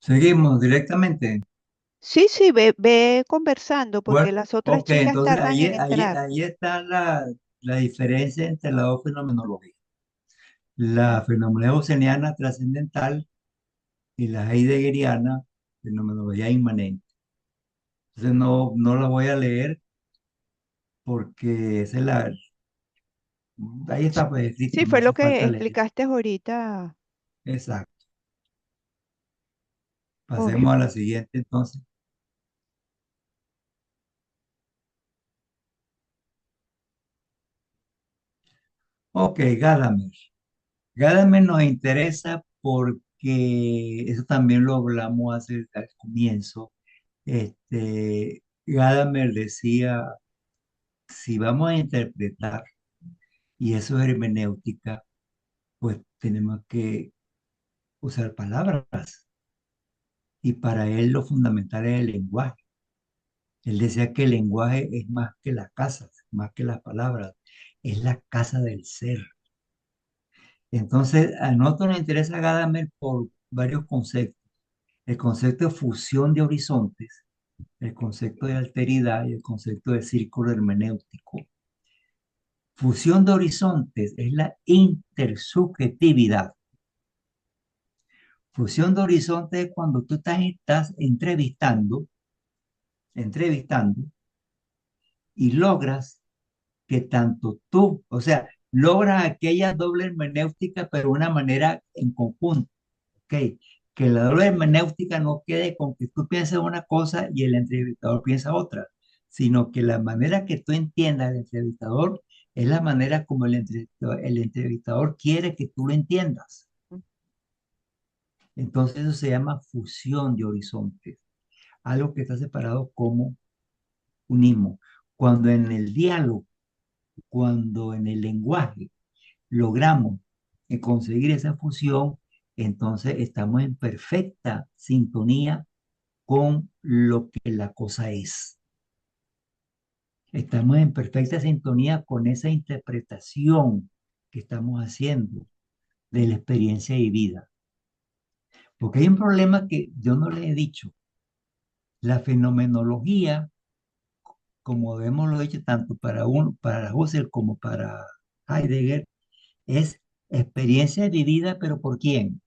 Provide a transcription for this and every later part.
Seguimos directamente. Sí, sí, ve conversando porque Bueno, las otras ok, chicas entonces tardan en entrar. ahí está la diferencia entre las dos fenomenologías. La fenomenología gaussiana trascendental y la heideggeriana, fenomenología inmanente. Entonces no la voy a leer porque esa es ahí está pues escrito, Sí, no fue lo hace que falta leer. explicaste ahorita. Exacto. Obvio. Pasemos a la siguiente entonces. Ok, Gadamer. Gadamer nos interesa porque eso también lo hablamos al comienzo. Gadamer decía, si vamos a interpretar, y eso es hermenéutica, pues tenemos que usar palabras. Y para él lo fundamental es el lenguaje. Él decía que el lenguaje es más que las casas, más que las palabras, es la casa del ser. Entonces, a nosotros nos interesa Gadamer por varios conceptos. El concepto de fusión de horizontes, el concepto de alteridad y el concepto de círculo hermenéutico. Fusión de horizontes es la intersubjetividad. Fusión de horizontes es cuando tú estás entrevistando y logras que tanto tú, o sea, logras aquella doble hermenéutica, pero de una manera en conjunto, ¿ok? Que la doble hermenéutica no quede con que tú pienses una cosa y el entrevistador piensa otra, sino que la manera que tú entiendas al entrevistador es la manera como el entrevistador quiere que tú lo entiendas. Entonces eso se llama fusión de horizontes, algo que está separado como unimos. Cuando en el diálogo, cuando en el lenguaje logramos conseguir esa fusión, entonces estamos en perfecta sintonía con lo que la cosa es. Estamos en perfecta sintonía con esa interpretación que estamos haciendo de la experiencia vivida. Porque hay un problema que yo no le he dicho. La fenomenología, como hemos lo dicho tanto para Husserl como para Heidegger, es experiencia vivida, pero ¿por quién?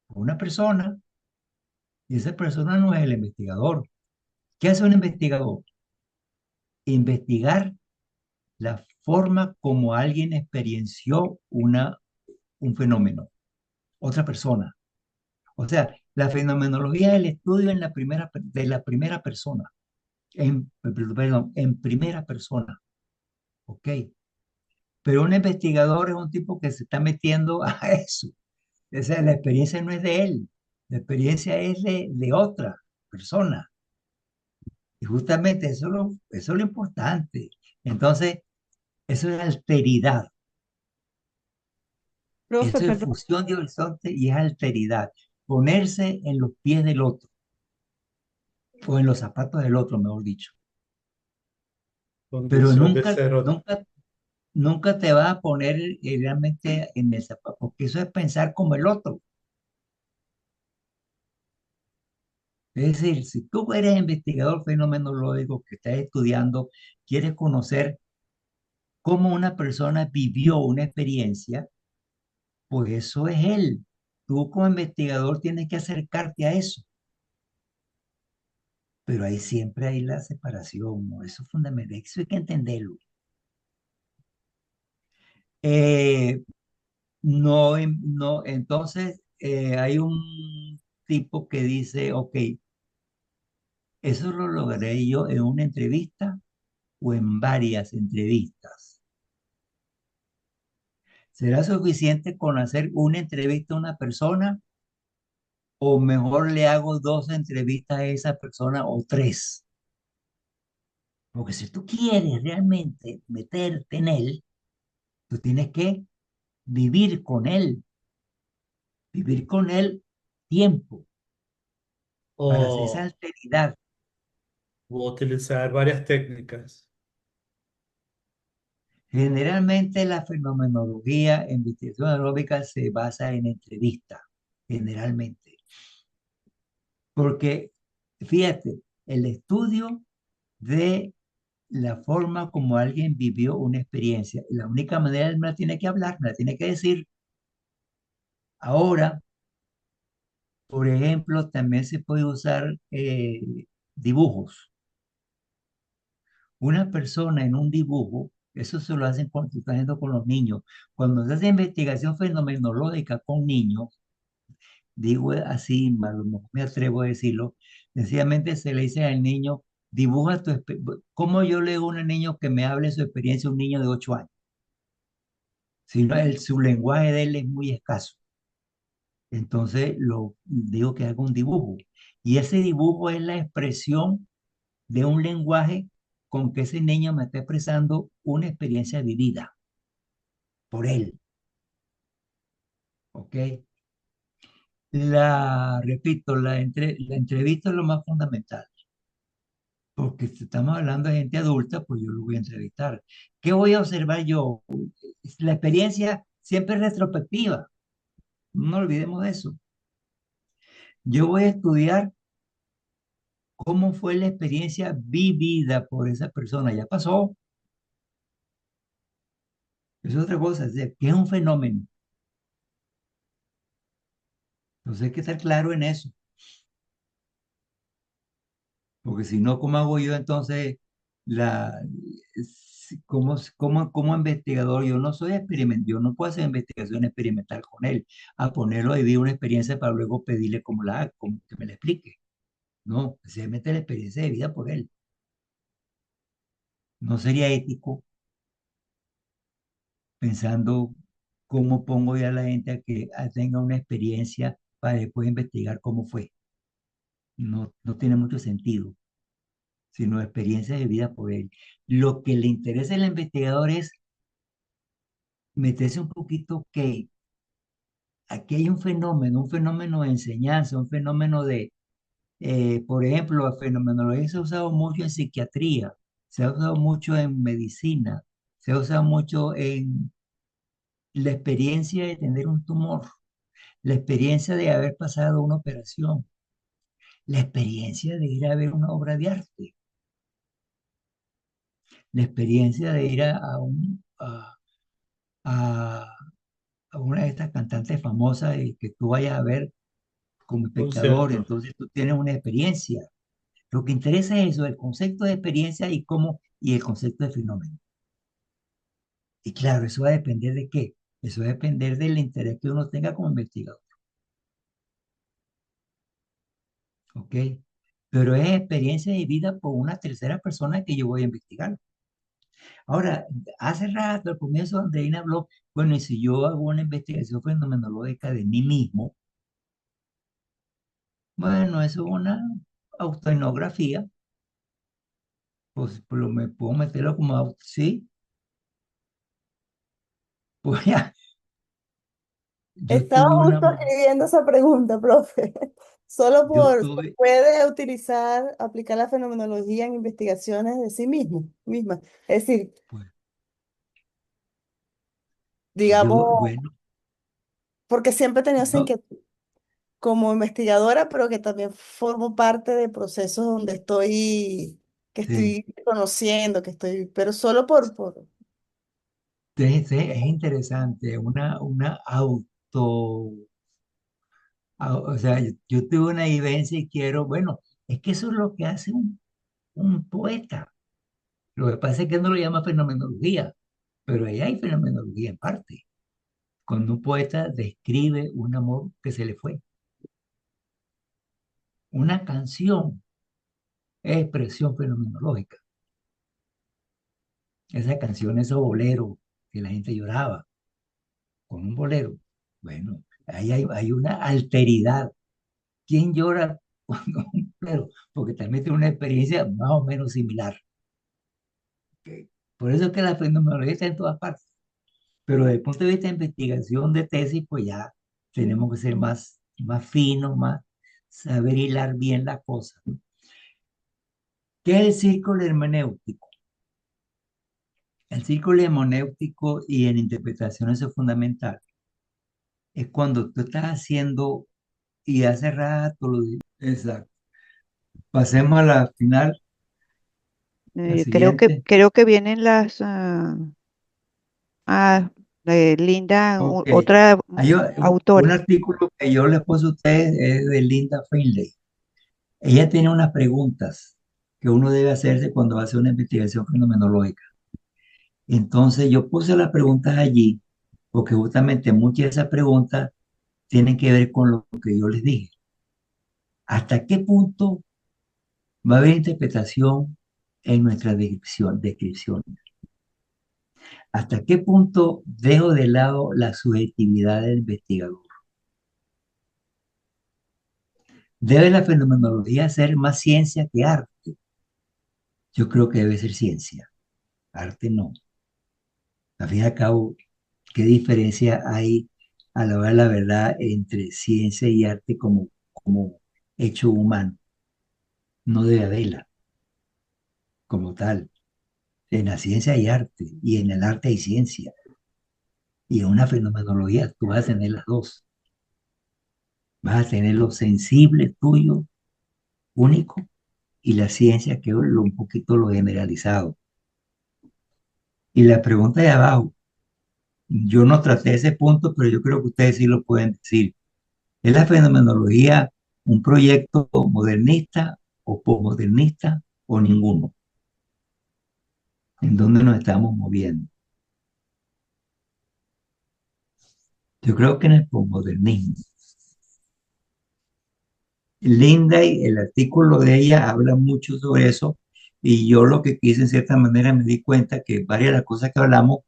Por una persona, y esa persona no es el investigador. ¿Qué hace un investigador? Investigar la forma como alguien experienció un fenómeno, otra persona. O sea, la fenomenología es el estudio de la primera persona, perdón, en primera persona, ¿ok? Pero un investigador es un tipo que se está metiendo a eso. O sea, la experiencia no es de él, la experiencia es de otra persona. Y justamente eso es lo importante. Entonces, eso es alteridad, Profe, eso es perdón. fusión de horizonte y es alteridad. Ponerse en los pies del otro, o en los zapatos del otro, mejor dicho. Pero Condición de ser otro. nunca te vas a poner realmente en el zapato, porque eso es pensar como el otro. Es decir, si tú eres investigador fenomenológico que estás estudiando, quieres conocer cómo una persona vivió una experiencia, pues eso es él. Tú como investigador tienes que acercarte a eso, pero ahí siempre hay la separación, ¿no? Eso es fundamental, eso hay que entenderlo. Eh, no, no, entonces hay un tipo que dice, ok, eso lo lograré yo en una entrevista o en varias entrevistas. ¿Será suficiente con hacer una entrevista a una persona o mejor le hago dos entrevistas a esa persona o tres? Porque si tú quieres realmente meterte en él, tú tienes que vivir vivir con él tiempo para hacer esa O, alteridad. o utilizar varias técnicas. Generalmente la fenomenología en investigación aeróbica se basa en entrevista, generalmente. porque fíjate, el estudio de la forma como alguien vivió una experiencia, y la única manera él me la tiene que hablar, me la tiene que decir. Ahora, por ejemplo, también se puede usar dibujos. Una persona en un dibujo, eso se lo hacen cuando se está haciendo con los niños. Cuando se hace investigación fenomenológica con niños, digo así, no me atrevo a decirlo, sencillamente se le dice al niño, dibuja ¿cómo yo le digo a un niño que me hable su experiencia a un niño de 8 años? Si no, su lenguaje de él es muy escaso. Entonces, lo digo que haga un dibujo. Y ese dibujo es la expresión de un lenguaje con que ese niño me está expresando una experiencia vivida por él, ¿ok? Repito, la entrevista es lo más fundamental, porque si estamos hablando de gente adulta, pues yo lo voy a entrevistar. ¿Qué voy a observar yo? La experiencia siempre es retrospectiva, no olvidemos de eso. Yo voy a estudiar cómo fue la experiencia vivida por esa persona, ya pasó, es otra cosa, es decir, que es un fenómeno. Entonces hay que estar claro en eso. Porque si no, ¿cómo hago yo entonces la, como investigador? Yo no soy yo no puedo hacer investigación experimental con él, a ponerlo a vivir una experiencia para luego pedirle como que me la explique. No, sencillamente la experiencia de vida por él. No sería ético pensando cómo pongo ya a la gente a que tenga una experiencia para después investigar cómo fue. No, no tiene mucho sentido, sino experiencias de vida por él. Lo que le interesa al investigador es meterse un poquito que aquí hay un fenómeno de enseñanza, un fenómeno por ejemplo, la fenomenología se ha usado mucho en psiquiatría, se ha usado mucho en medicina, se ha usado mucho en la experiencia de tener un tumor, la experiencia de haber pasado una operación, la experiencia de ir a ver una obra de arte, la experiencia de ir a- a una de estas cantantes famosas y que tú vayas a ver como espectador, Concierto. entonces tú tienes una experiencia. Lo que interesa es eso, el concepto de experiencia y el concepto de fenómeno. Y claro, eso va a depender de qué. Eso va a depender del interés que uno tenga como investigador, ¿ok? Pero es experiencia de vida por una tercera persona que yo voy a investigar. Ahora, hace rato, al comienzo, Andreina habló, bueno, y si yo hago una investigación fenomenológica de mí mismo, bueno, eso es una autoetnografía, pues me puedo meterlo como, sí, pues ya, yo Estaba tuve una, justo escribiendo esa pregunta, profe. Solo yo por, ¿se tuve, puede utilizar, aplicar la fenomenología en investigaciones de sí misma? Es decir, pues, digamos, bueno, porque siempre he tenido esa no, inquietud como investigadora, pero que también formo parte de procesos donde que sí, estoy conociendo, pero solo es interesante, una o sea, yo tuve una vivencia y quiero, bueno, es que eso es lo que hace un poeta. Lo que pasa es que no lo llama fenomenología, pero ahí hay fenomenología en parte. Cuando un poeta describe un amor que se le fue, una canción es expresión fenomenológica. Esa canción, esos boleros que la gente lloraba con un bolero. Bueno, ahí hay una alteridad. ¿Quién llora cuando un bolero? Porque también tiene una experiencia más o menos similar. ¿Ok? Por eso es que la fenomenología está en todas partes. Pero desde el punto de vista de investigación de tesis, pues ya tenemos que ser más finos, saber hilar bien la cosa, ¿no? ¿Qué es el círculo hermenéutico? El círculo hermenéutico y en interpretación eso es fundamental. Es cuando tú estás haciendo, y hace rato Exacto. Pasemos a la final, la siguiente. Creo que vienen las Linda, Ok. otra Hay un autora. artículo que yo les puse a ustedes, es de Linda Finley. Ella tiene unas preguntas que uno debe hacerse cuando va a hacer una investigación fenomenológica. Entonces yo puse las preguntas allí porque justamente muchas de esas preguntas tienen que ver con lo que yo les dije. ¿Hasta qué punto va a haber interpretación en nuestra descripción? ¿Hasta qué punto dejo de lado la subjetividad del investigador? ¿Debe la fenomenología ser más ciencia que arte? Yo creo que debe ser ciencia, arte no. Al fin y al cabo, ¿qué diferencia hay a la hora de la verdad entre ciencia y arte como hecho humano? No debe haberla como tal. En la ciencia hay arte y en el arte hay ciencia. Y en una fenomenología tú vas a tener las dos. Vas a tener lo sensible tuyo, único, y la ciencia que es un poquito lo generalizado. Y la pregunta de abajo, yo no traté ese punto, pero yo creo que ustedes sí lo pueden decir. ¿Es la fenomenología un proyecto modernista o posmodernista o ninguno? ¿En dónde nos estamos moviendo? Yo creo que en el posmodernismo. Linda, el artículo de ella habla mucho sobre eso y yo lo que quise en cierta manera me di cuenta que varias de las cosas que hablamos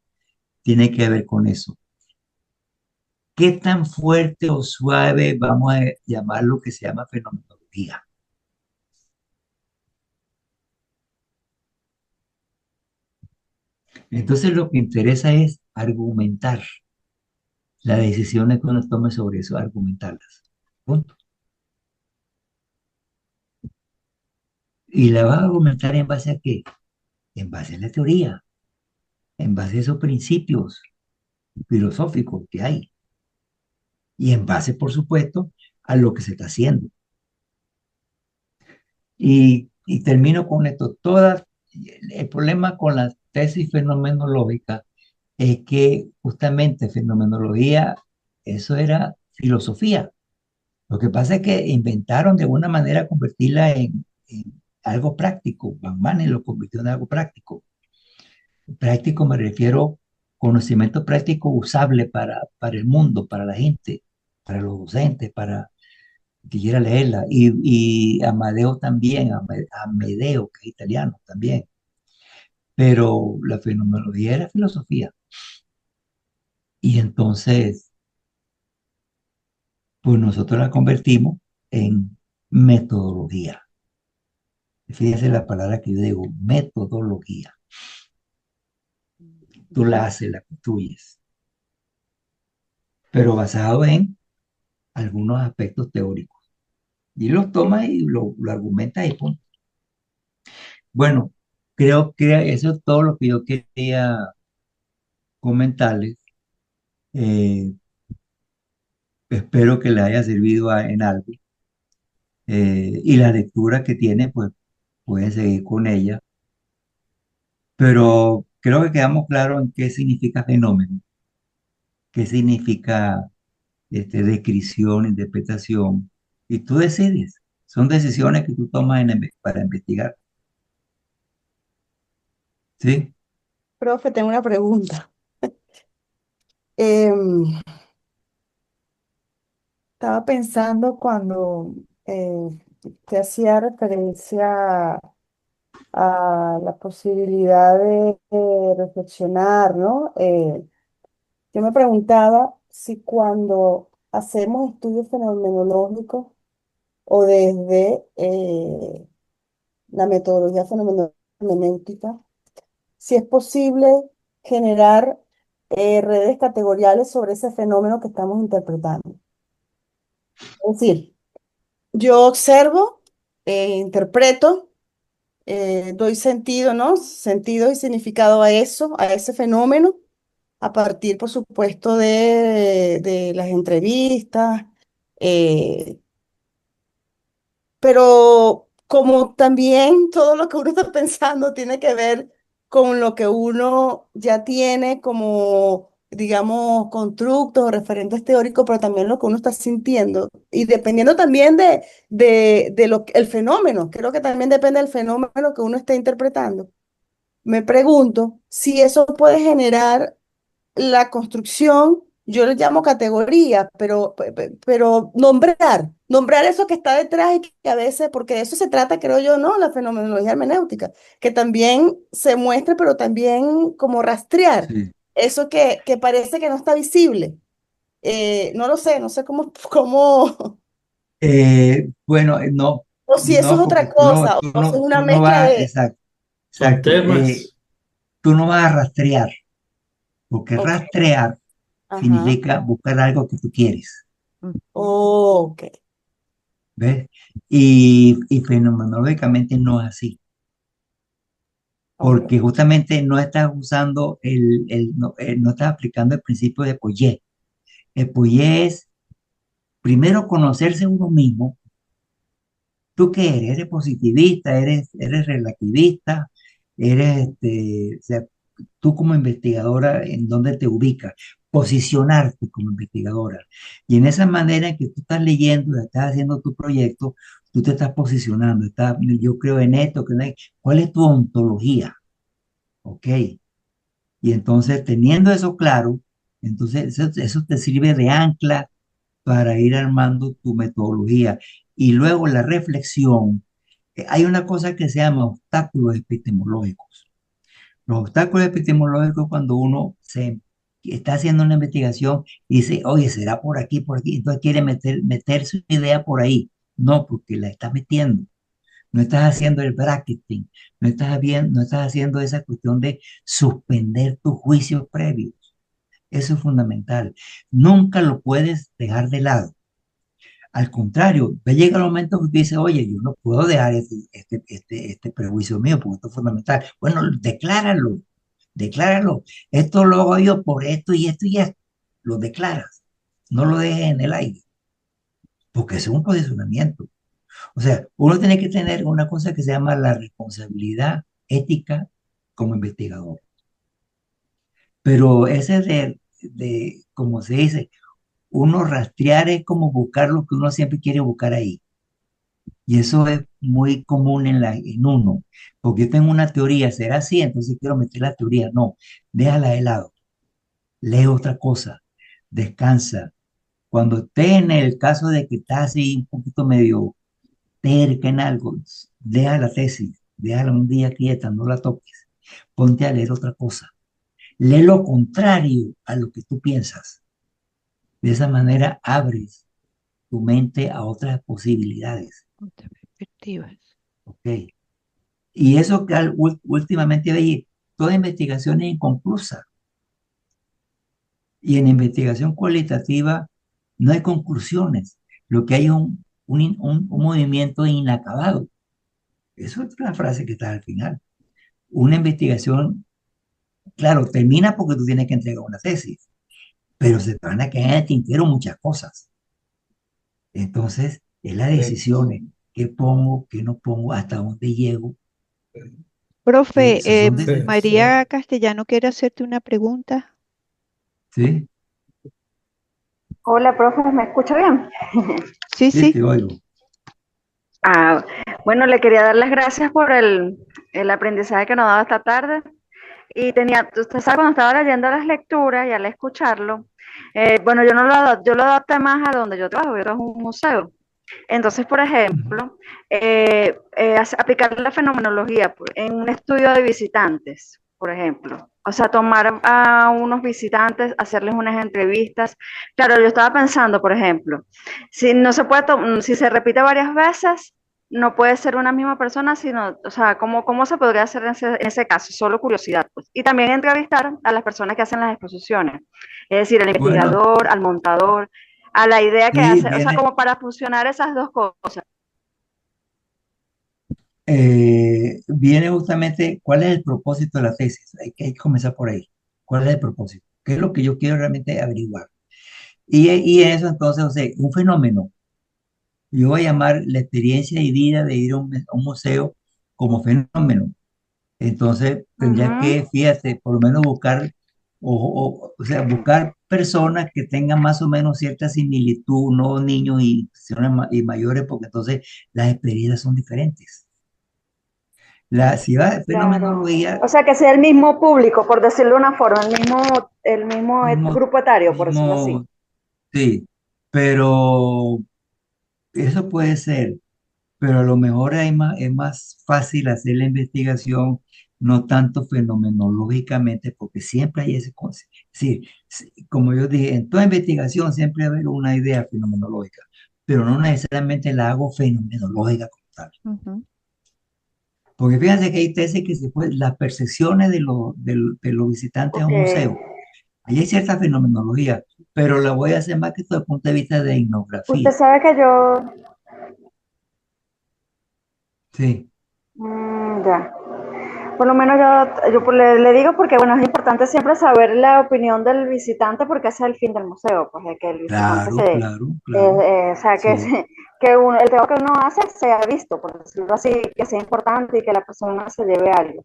tienen que ver con eso. ¿Qué tan fuerte o suave vamos a llamar lo que se llama fenomenología? Entonces lo que interesa es argumentar las decisiones que uno tome sobre eso, argumentarlas. Punto. ¿Y la vas a argumentar en base a qué? En base a la teoría, en base a esos principios filosóficos que hay y en base, por supuesto, a lo que se está haciendo. Y termino con esto. El problema con la tesis fenomenológica es que justamente fenomenología, eso era filosofía. Lo que pasa es que inventaron de alguna manera convertirla en algo práctico. Van Manen lo convirtió en algo práctico. Práctico me refiero conocimiento práctico usable para el mundo, para la gente, para los docentes, para que quiera leerla. Y Amadeo también, Amedeo, que es italiano también. Pero la fenomenología era filosofía. Y entonces, pues nosotros la convertimos en metodología. Fíjese la palabra que yo digo, metodología. Tú la haces, la construyes, pero basado en algunos aspectos teóricos. Y los tomas y lo argumentas y punto. Bueno, creo que eso es todo lo que yo quería comentarles. Eh, Espero que les haya servido en algo. Y la lectura que tiene, pues pueden seguir con ella. Pero creo que quedamos claros en qué significa fenómeno, qué significa descripción, interpretación. Y tú decides. Son decisiones que tú tomas para investigar. ¿Sí? Profe, tengo una pregunta. Em, Estaba pensando cuando te hacía referencia a la posibilidad de reflexionar, ¿no? Yo me preguntaba si cuando hacemos estudios fenomenológicos o desde la metodología fenomenológica, si es posible generar redes categoriales sobre ese fenómeno que estamos interpretando. Es decir, yo observo, interpreto, doy sentido, ¿no? Sentido y significado a eso, a ese fenómeno, a partir, por supuesto, de las entrevistas, eh, pero como también todo lo que uno está pensando tiene que ver con lo que uno ya tiene como, digamos, constructos o referentes teóricos, pero también lo que uno está sintiendo. Y dependiendo también de el fenómeno, creo que también depende del fenómeno que uno esté interpretando. Me pregunto si eso puede generar la construcción, yo le llamo categoría, pero nombrar eso que está detrás y que a veces, porque de eso se trata, creo yo, ¿no? La fenomenología hermenéutica, que también se muestre, pero también como rastrear Sí. eso que parece que no está visible. No lo sé, no sé cómo, cómo, Bueno, o si eso es no, porque otra cosa, o si es una tú no mezcla vas, de, exacto, Son exacto, temas. tú no vas a rastrear, porque ok, rastrear ajá, significa buscar algo que tú quieres, ok, ¿ves? Y fenomenológicamente no es así, ok, porque justamente no estás usando no estás aplicando el principio de Poyet. El Poyet es primero conocerse uno mismo. ¿Tú qué eres? ¿Eres positivista? ¿Eres relativista? O sea, tú como investigadora, ¿en dónde te ubicas? Posicionarte como investigadora. Y en esa manera en que tú estás leyendo, estás haciendo tu proyecto, tú te estás posicionando. Yo creo en esto, ¿cuál es tu ontología? ¿Ok? Y entonces, teniendo eso claro, entonces eso te sirve de ancla para ir armando tu metodología. Y luego la reflexión. Hay una cosa que se llama obstáculos epistemológicos. Los obstáculos epistemológicos cuando uno se está haciendo una investigación y dice, oye, será por aquí, entonces quiere meter su idea por ahí. No, porque la está metiendo. No estás haciendo el bracketing, no estás haciendo esa cuestión de suspender tus juicios previos. Eso es fundamental. Nunca lo puedes dejar de lado. Al contrario, llega el momento que tú dices, oye, yo no puedo dejar este prejuicio mío, porque esto es fundamental. Bueno, decláralo, decláralo. Esto lo hago yo por esto y esto y esto. Lo declaras, no lo dejes en el aire, porque es un posicionamiento. O sea, uno tiene que tener una cosa que se llama la responsabilidad ética como investigador. Pero ese como se dice, uno rastrear es como buscar lo que uno siempre quiere buscar ahí. Y eso es muy común en uno, porque yo tengo una teoría, será así, entonces quiero meter la teoría. No, déjala de lado, lee otra cosa, descansa. Cuando esté en el caso de que estás así un poquito medio terca en algo, deja la tesis, déjala un día quieta, no la toques, ponte a leer otra cosa. Lee lo contrario a lo que tú piensas. De esa manera abres tu mente a otras posibilidades. otras perspectivas. ¿Ok? Y eso que últimamente veis, toda investigación es inconclusa. Y en investigación cualitativa no hay conclusiones. Lo que hay es un movimiento inacabado. Eso es la frase que está al final. Una investigación, claro, termina porque tú tienes que entregar una tesis, pero se te van a quedar en el tintero muchas cosas. Entonces, es las decisiones. ¿Qué pongo? ¿Qué no pongo? ¿Hasta dónde llego? Profe, Son Sí, María Castellano quiere hacerte una pregunta. ¿sí? Hola, profe, ¿me escucha bien? Sí, Sí, sí. te oigo. Ah, bueno, le quería dar las gracias por el aprendizaje que nos ha dado esta tarde. Y usted sabe, cuando estaba leyendo las lecturas y al escucharlo, bueno, yo lo adapté más a donde yo trabajo en un museo. Entonces, por Ujú. ejemplo, aplicar la fenomenología en un estudio de visitantes, por ejemplo. O sea, tomar a unos visitantes, hacerles unas entrevistas. Claro, yo estaba pensando, por ejemplo, si no se puede, si se repite varias veces, no puede ser una misma persona, sino, o sea, ¿cómo se podría hacer en ese caso? Solo curiosidad, pues. Y también entrevistar a las personas que hacen las exposiciones, es decir, al Bueno, investigador, al montador, a la idea que sí, hace, o sea, como para fusionar esas dos cosas. viene justamente cuál es el propósito de la tesis. Hay que comenzar por ahí. ¿Cuál es el propósito? ¿Qué es lo que yo quiero realmente averiguar? Y eso entonces, o sea, un fenómeno. Yo voy a llamar la experiencia y vida de ir a un museo como fenómeno. Entonces tendría Ujú. que, fíjate, por lo menos buscar, o sea, buscar personas que tengan más o menos cierta similitud, no niños y personas y mayores, porque entonces las experiencias son diferentes. Si va de Claro. fenomenología, O sea, que sea el mismo público, por decirlo de una forma, mismo, grupo etario, por decirlo así. mismo, sí, pero eso puede ser. Pero a lo mejor es más fácil hacer la investigación, no tanto fenomenológicamente, porque siempre hay ese concepto. Es decir, como yo dije, en toda investigación siempre va a haber una idea fenomenológica, pero no necesariamente la hago fenomenológica como tal. Ujú. Porque fíjense que hay tesis que se pueden, las percepciones de los visitantes a Ok. un museo, ahí hay cierta fenomenología, pero la voy a hacer más que todo desde el punto de vista de Usted etnografía. sabe que yo, Sí, ya. Por lo menos yo le digo porque, bueno, es importante siempre saber la opinión del visitante porque ese es el fin del museo, pues de que el visitante claro, claro, claro. o sea, Sí. el trabajo que uno hace sea visto, por decirlo así, que sea importante y que la persona se lleve algo.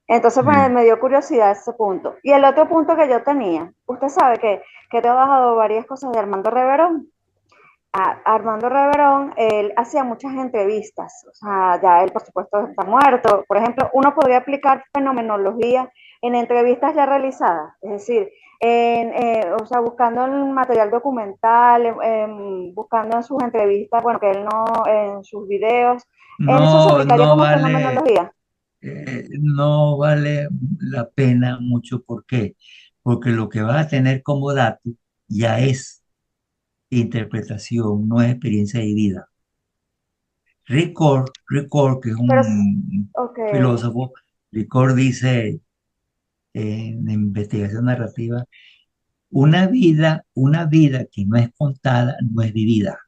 Entonces, pues, Sí. me dio curiosidad ese punto. Y el otro punto que yo tenía, usted sabe que he trabajado varias cosas de Armando Reverón. Armando Reverón, él hacía muchas entrevistas, o sea, ya él por supuesto está muerto. Por ejemplo, uno podría aplicar fenomenología en entrevistas ya realizadas, es decir, o sea, buscando el material documental, buscando en sus entrevistas, bueno, que él no, en sus videos, en eso se No, aplicaría no como vale, fenomenología. no vale la pena mucho. ¿Por qué? Porque lo que vas a tener como dato ya es interpretación, no es experiencia de vida. Ricord, que es Pero, un ok, filósofo, Ricord dice en investigación narrativa, una vida que no es contada no es vivida.